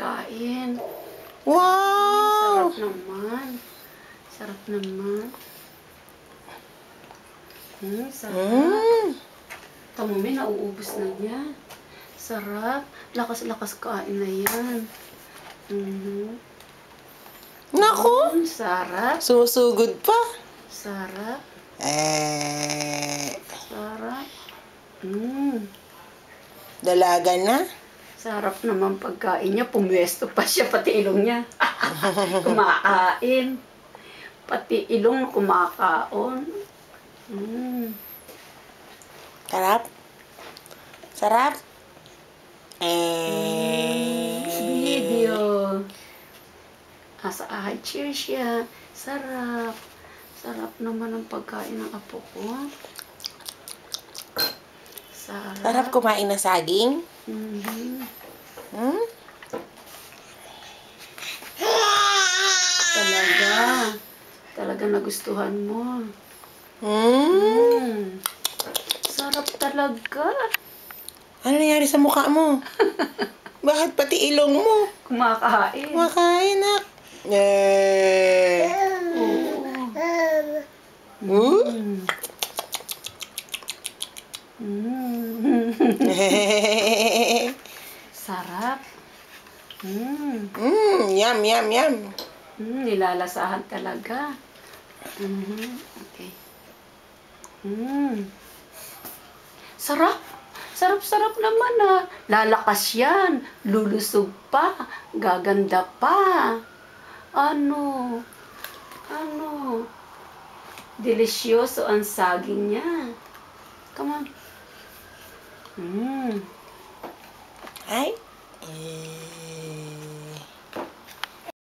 pagkain. Wow! Sarap naman. Sarap naman. Sarap. Tamo, may nauubos na niya. Sarap. Lakas-lakas kain na yan. Naku! Sarap. Susugod pa. Sarap. Sarap. Dalaga na. Sarap naman pagkain niya. Pumwesto pa siya, pati ilong niya. Kumakain. Pati ilong kumakaon. Sarap. Sarap. Video. Asa cheers siya. Sarap. Sarap naman ang pagkain ng apo ko. Sarap kumain na saging. Talaga nagustuhan mo. Sarap talaga. Ano nangyari sa mukha mo? Bakit pati ilong mo? Kumakain. Kumakain na. Sarap. Yum, yum, yum. Nilalasahan talaga. Okay. Sarap. Sarap-sarap naman ah. Lalakas yan. Lulusog pa. Gaganda pa. Ano? Delisyoso ang saging niya. Come on. Ay.